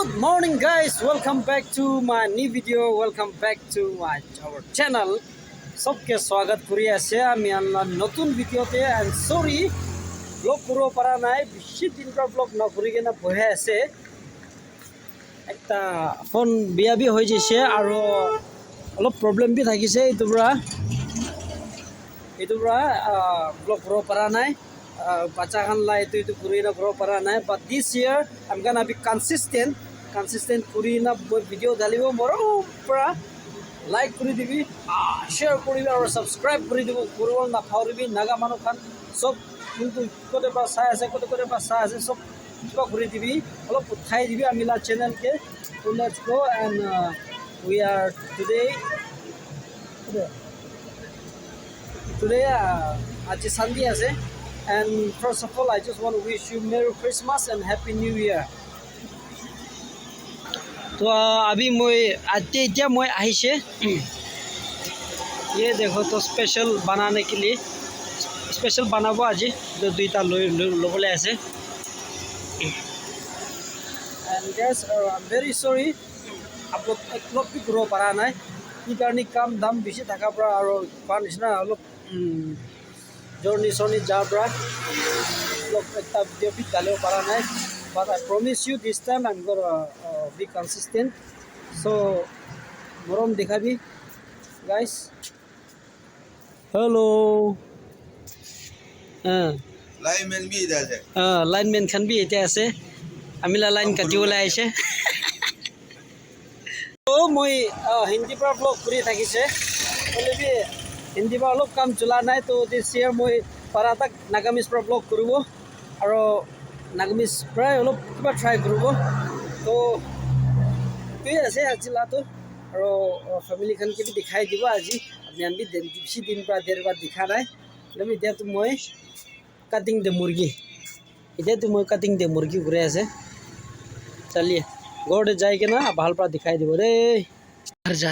Good morning, guys. Welcome back to my new video. Welcome back to our channel. सबके स्वागत करी আছে আমি আমার নতুন ভিডিওতে এন্ড সরি ব্লগ করব পারা নাই বেশি দিন পর ব্লগ না করি কেনা বহে আছে একটা ফোন বিয়াবি হৈ যাইছে আৰু অলপ প্ৰবলেম বি থাকিছে ইটোৰা ব্লগ করব পারা নাই baca kan lah itu kuri na bro para na but this year I'm gonna be consistent kuri na video dalibo moro pra like kuri dibi share kuri or subscribe kuri dibo kurwal na phawribi naga manu khan sob kintu kote ba sai ase sob kiba kuri dibi olop uthai dibi amila channel ke so let's go and we are today aaj Sunday ase. And first of all, I just want to wish you Merry Christmas and Happy New Year. तो अभी मैं आई से ये देखो तो special बनाने के लिए special बनाबो आज जो दुईटा लोबले आसे and guys I'm very sorry आप लोग एक लोग भी ग्रो परा ना ये करने काम दाम बेसी थाका परा और पान निसना लोग journey jabra look at the video bit dalo para nai but I promise you this time I'm gonna be consistent so morom dekhabi guys hello lineman bi ida ase lineman khan bi eta ase amila line katiwala aise to moi hindi pra vlog kuri thakise bolebi Hindi में अलग काम चला ना तो this year मैं पारा तक नागामिज पर blog करूँ और नागामिज प्राय अलग क्या ट्राई करूँ तो ये ऐसे आज ला तो और फैमिली खान के भी दिखाई दिवा आज अपने भी किसी दिन पर देर बाद दिखा रहा है लेकिन इधर तो मैं कटिंग दे मुर्गी घूरे ऐसे चलिए घर जाए ना भाल पर दिखाई दिव रे घर जा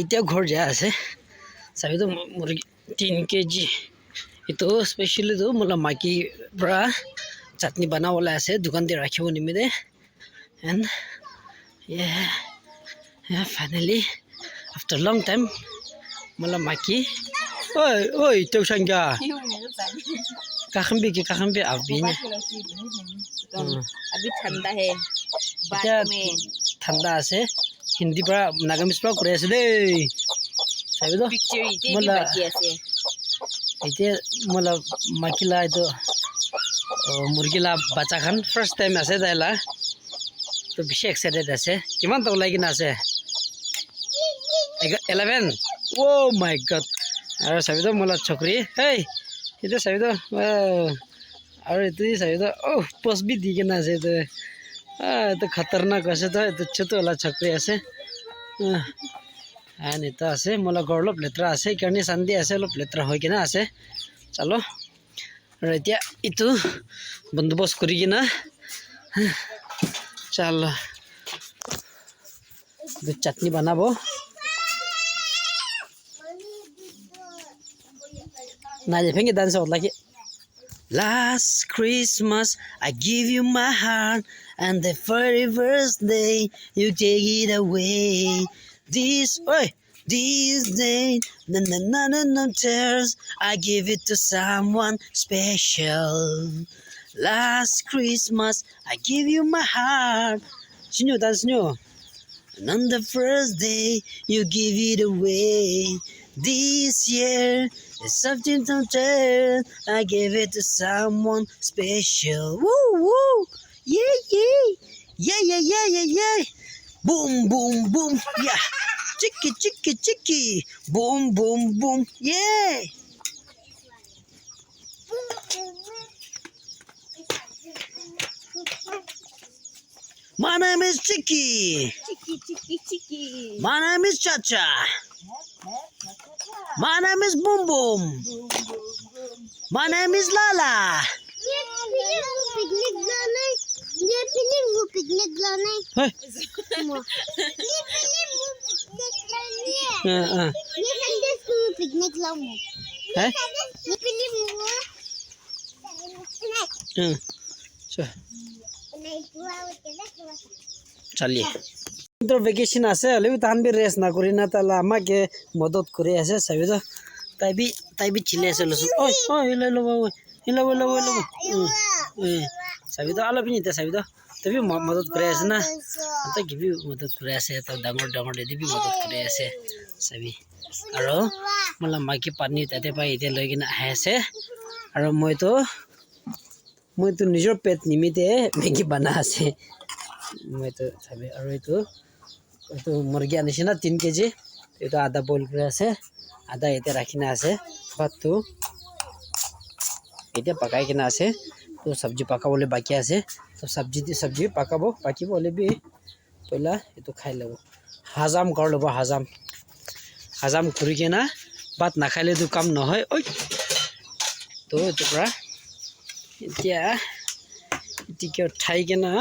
इतना घर जा ऐसे सभी तो मुर्गी 3 kg itu स्पेशली तो मतलब माकी बड़ा चटनी बना वाला ऐसे दुकान दे रखे हुए निमित्त and yeah finally after long time मतलब माकी ओए तो संगा काखम भी अभी ने अभी ठंडा है बाद में ठंडा से हिंदी पर नागामिज पर करे से दे सभी तो पिक्चर इतने भी बाकी ऐसे इतने मतलब माकिला तो मुर्गीला बच्चा खान फर्स्ट टाइम ऐसे दायला तो विशेष एक्साइटेड ऐसे किमान तो लाइक ना ऐसे 11 ओ माय गॉड और सभी तो मतलब छोकरी हे इधर सभी तो और इतनी सभी तो ओह पोस्ट भी दी के ना ऐसे तो खतरनाक ऐसे तो छोटे वाला छोकरी ऐसे and ito ase mola gorlop letra ase karni sandi ase lop letra hoy kina ase chalo retia itu bandobos kori kina chalo the chutney banabo na je phenge dance hot lagi last Christmas I give you my heart and the very first day you take it away. This day, no tears. I give it to someone special. Last Christmas, I give you my heart. Sinyo, that's new. And on the first day, you give it away. This year, it's something to tell. I give it to someone special. Woo, woo, yeah. Boom, boom, boom, yeah. Chicky, boom, boom, boom, yeah. My name is Chicky. Chicky. My name is Chacha. My name is Boom Boom. My name is Lala. Picnic जाना है ये Sunday school picnic लाऊंगा है ये film चल চালিয়ে তোর vacation আছে হলেও তাহান বি রেস্ট না করি না তাহলে আমাকে মদত করে আছে চাবি তো তাই বি চিলে আছে লসুন ওই ওই লই লব ওই লব লব লব চাবি তো আলো পিনিতে চাবি তো তবি মদত করে আছে না তো গিবি মদত করে আছে তো ডাঙৰ ডাঙৰ দিবি মদত কৰে আছে চাবি আৰু মোলা মাইকি পানী তাতে পাই এতিয়া লৈ কিনে আহি আছে আৰু মইতো নিজৰ পেট নিমিতে মেগী বনা আছে মইতো চাবি আৰু এইটো মুৰ্গী আনিছে না 3 কেজি এইটো আধা বইল কৰি আছে আধা এতিয়া ৰাখি না আছে ভাতটো এতিয়া পকাই কিনে আছে তো সবজি পকাবলৈ বাকি আছে তো সবজি পকাব বাকি বলে বি পহলা এইটো খাই ল'ব হাজাম কৰি ল'ব হাজাম কৰি কিনে ভাত নাখালে তো কাম নহয় ঐ তো এইটো পৰা এতিয়া এটিকে উঠাই কিনে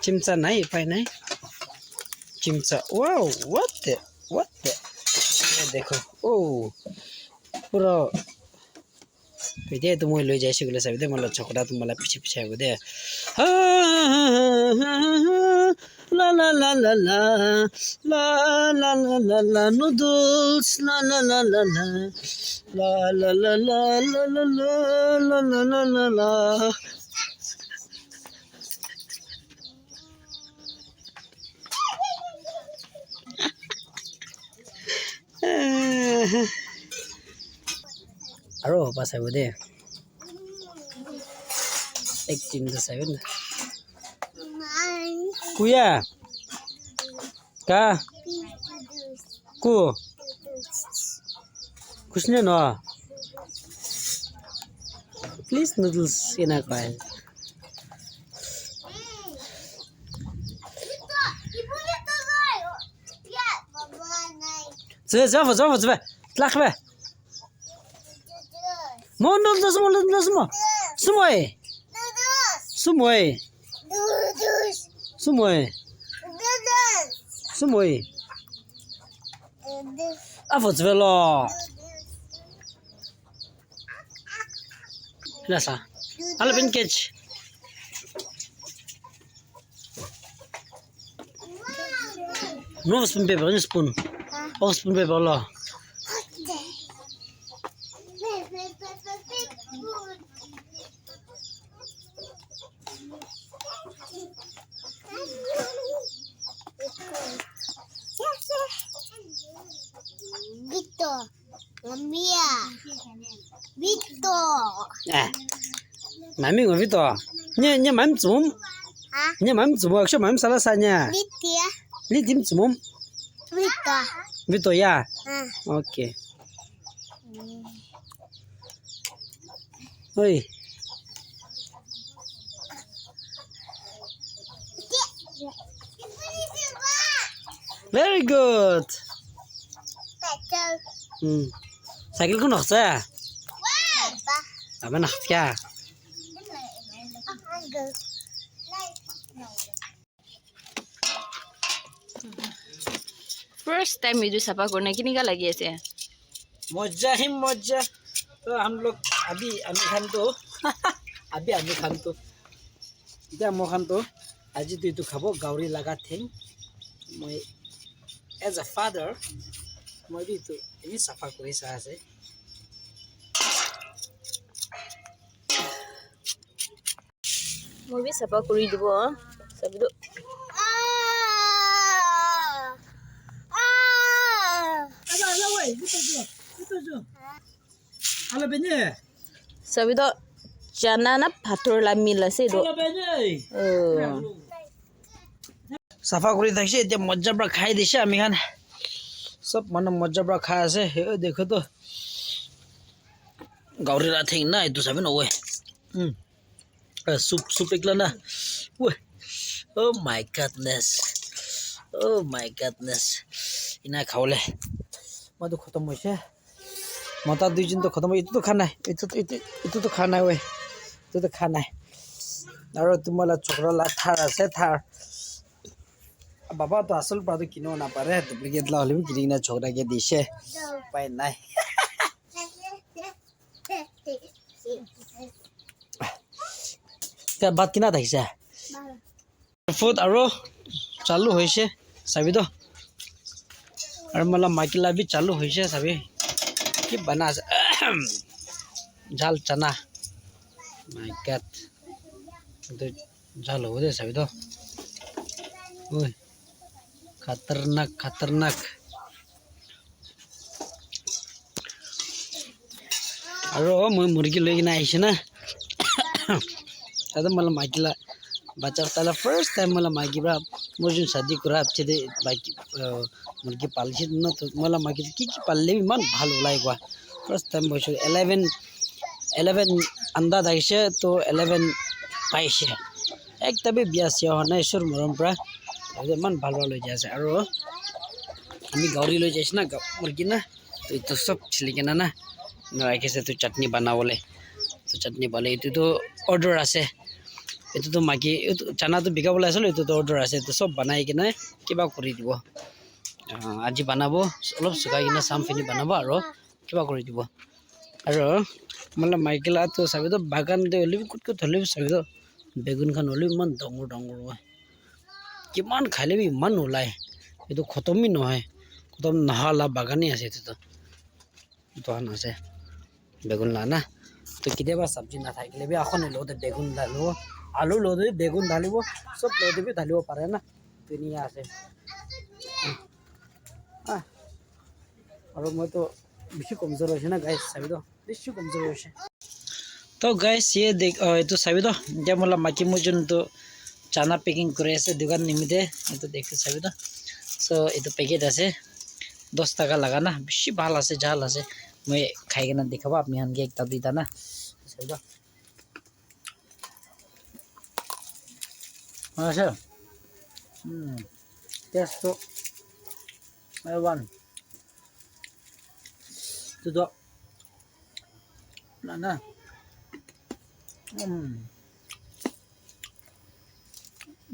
চিমচা নাই পাই নাই চিমচা ওয়াও what the দেখো ও পুরো এতিয়া তো মই লৈ যাইছো গলে চাবি দে মই চকৰা তোমালা পিছে পিছে আহিব দে লা লা লা লা লা লা লা লা লা লা নুডলস লা লা লা লা লা লা লা লা লা লা লা লা লা লা লা আৰু হবা চাব দে এক তিন তো চাব না কুয়া কা কু कुछ नहीं ना प्लीज नूडल्स ये ना खाए Zwe, lach we. Mo noodles mo. Sumoy. Afo zwe lo. Lasa. Ala bin catch. No spoon paper, no spoon. Oh, spoon paper lo. Mami ngopi to? Nya mam zum. Nya mam zum aksho mam salah sanya. Li dim zum. Vito ya. Okay. Oi. Very good. Cycle ko naksa. Apa nak क्या first time video सफा करने की निकाल लगी ऐसे मजा ही मजा तो हम लोग अभी खान तो इतना मो खान तो आज तो खाबो गावरी लगा थे मैं एज अ फादर मैं भी तो ये सफा कर से मूवी सफा करी দিব सब दो Halo benye सब दो चना ना भातर ला मिला से दो সাফা কৰি থাকছে এতিয়া মজ্জা পৰা খাই দিছে আমি খান সব মানে মজ্জা পৰা খাই আছে দেখো তো গাউরি রাথিং না এটো সাবে না ওই soup ekla na oh my godness ina khawle madu khatam hoise mata duijin to khatam itu to khana itu to khana we itu to khana aro tumala chokra la thar ase thar baba to asal padu kino na pare duplicate la hole kini na chokra ke dise pai nai ভাত কিনা থাকিছে food আৰু চালু হৈছে চাবি তো আৰু মালা মাইকিলা B চালু হৈছে চাবি কি বনা আছে ঝাল চানা মাই গড তো ঝাল हो दे চাবি তো ওই खतरनाक खतरनाक আৰু মই মুৰ্গী লৈ কিনে আহিছে না তাতে मला माइकिला बच्चा ताला फर्स्ट टाइम मला माइकी बा मोजून शादी करा अच्छे दे बाकी मुर्गी पालছি না তো मला माइकी কি কি পাললে ইমান ভালো লাগা ফার্স্ট টাইম বসে 11 আন্দা দাইছে তো 11 পাইছে একদমই বিয়াছে হনাই সুর মৰম পৰা ইমান ভাল ভাল হৈ যাইছে আৰু আমি গাউৰি লৈ যাইছ না মুৰ্গী না তো এটা সব ছিলকে না ৰাখিছে তো চাটনি বনাবলে তো চাটনি বলে এটো তো অর্ডার আছে এটো তো মাকি চানা তো বিকাবলে আছিল এটো তো অর্ডার আছে তো সব বানাই কিনে কিবা কৰি দিব আজি বানাবো অলপ শুকাই কিনে সামফিনি বানাবো আৰু কিবা কৰি দিব আৰু মানে মাইকেলা তো চাবি তো বাগান দে হলি কুট হলি চাবি তো বেগুন খান হলি ইমান ডঙৰ ডঙৰ হয় কিমান খাইলে ইমান ওলায় এটো খতমই নহয় খতম নহলা বাগানই আছে এটো দোকান আছে বেগুন লানা তো কেতিয়াবা সবজি না থাকিলে বি এখন লোতে বেগুন ঢালিব আলু লোতে বেগুন ঢালিব সব লোতে বি ঢালিব পারে না দুনিয়া আছে আৰু মই তো বেশি কমজোর হইছে না গাইস চাবি তো বেশি কমজোর হইছে তো গাইস ये देख तो চাবি তো যে মোলা মাকি মুজন তো চানা পেকিং করে আছে দোকান নিমিতে তো দেখতে চাবি তো সো এটো প্যাকেট আছে 10 টাকা লাগা না বেশি ভাল আছে ঝাল আছে मैं खाई के ना दिखावा अपनी हन के एक तब दीता ना सही तो अच्छा टेस्ट तो मैं वन तो ना ना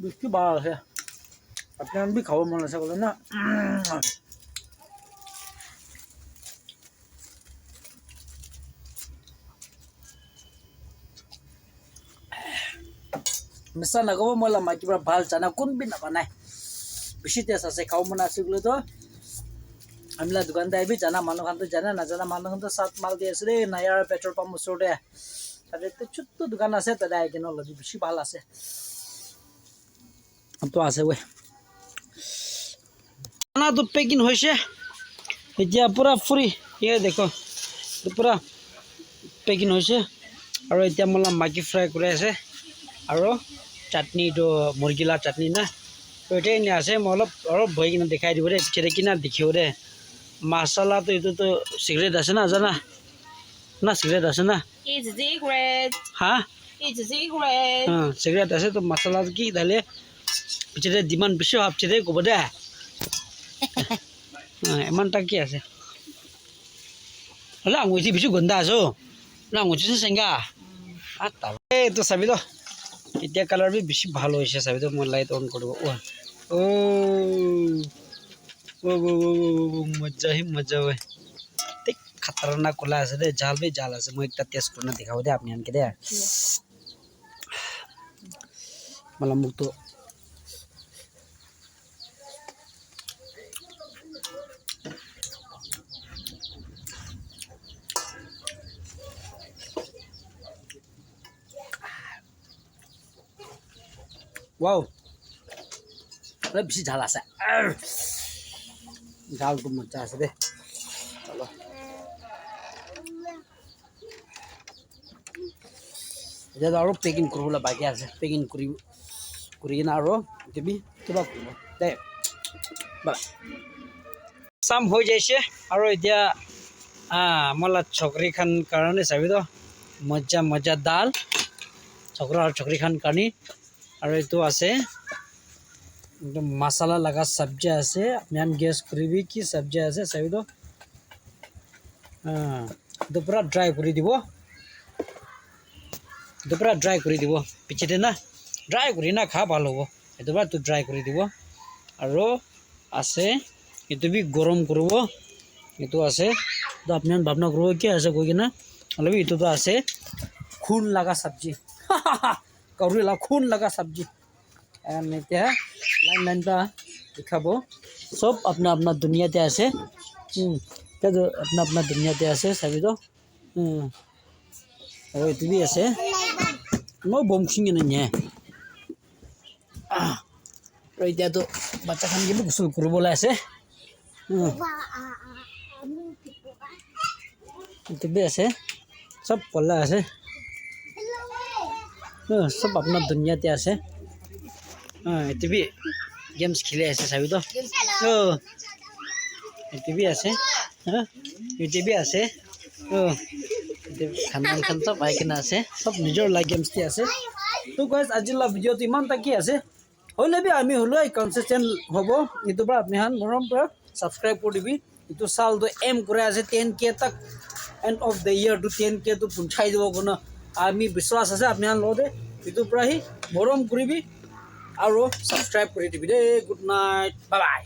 बिस्किट बाहर है अपने भी खाओ मन से बोलो ना मिसा नगो मला माकी बरा भाल चाना कोन भी ना बनाए बेसी टेस्ट আছে খাও মন আসিগুলো তো আমলা দোকানদার भी जाना मानो खान तो जाना ना जाना मानो खान तो सात माल দিয়ে আছে রে নায়ার পেট্রোল পাম্প ওচৰতে তাতে তো ছোট্ট দোকান আছে তাতে আই কেন লজি বেছি ভাল আছে তো আছে ওই না তো পেকিং হইছে এতিয়া পুরা ফ্রি ये देखो তো পুরা পেকিং হইছে আৰু এতিয়া मला মাকি ফ্ৰাই কৰি আছে আৰু চাটনি তো মুৰ্গীলা চাটনি না তো এটাই নিয়ে আছে মই অলপ বহি কিনে দেখাই দিব দে পিছতে কিনা দেখিব দে মশলা তো এটো তো সিগারেট আছে না জানা না সিগারেট আছে না It's secret. হ্যাঁ It's secret. হ্যাঁ সিগারেট আছে তো মশলা কি ঢালে পিছতে ডিমান্ড বেশি ভাবছে দে কব দে এমানটা কি আছে হলে আঙুঠি বেশি গন্ধা আছো না আঙুঠি সেঙ্গা আত্তা এই তো চাবি তো এতিয়া কালার भी বেশি ভালো হইছে চাবি তো মই লাইট অন করব ও मजा ही मजा हुए खतरनाक कोला আছে দে জাল भी জাল আছে মই একটা টেস্ট করে দেখাও দে আপনি আনকে দে मला মুখ তো वाओ अरे बेसी झाल আছে झाल तो मजा আছে दे चलो এটা আৰু পেকিং কৰিবলৈ বাকি আছে পেকিং কৰি না আৰু তুমি কিবা কৰিব দে বলা সাম হৈ যাইছে আৰু এতিয়া मला छोकरी खान কাৰণে চাবি তো মজা মজা দাল छोकरा और छोकरी खान কানি আৰু এটো আছে एकदम मसाला लगा सब्जी আছে ম্যান গেস কৰিবি কি সब्जी আছে চাবি তো তো পুৰা ড্ৰাই কৰি দিব তো পুৰা ড্ৰাই কৰি দিব পিছতে না ড্ৰাই কৰি না খা ভালো হ'ব এটো পুৰা তো ড্ৰাই কৰি দিব আৰু আছে এটো भी গরম করব এটো আছে তো আপনি ভাবনা করব কি আছে কই কিনা অলবি এটো তো আছে খুন লাগা সब्जी kauri la khun laga sabji and এতিয়া লাইন লাইন টা দেখাব সব अपना अपना दुनिया te ase তে अपना अपना दुनिया te ase sabi to aro itu bi ase mo bom sing ne nye ro এতিয়া to bacha khan gi gusul kuribola ase itu bi ase sab pola ase सब अपना दुनिया ते ase itu bi games khile ase sabi to itu bi ase itu bi ase khanan khan sab ai kena ase sab nijor la games te ase to guys ajila video to iman ta ki ase hoile bi ami holo consistent hobo itu ba apni han morom pra subscribe kor dibi itu sal do aim kore ase 10k tak end of the year to 10k to punchai dibo kono আমি বিশ্বাস আছে আপনি আন লদে ইটো প্রাহি মরম করিবি আর subscribe করে দিবি রে good night bye bye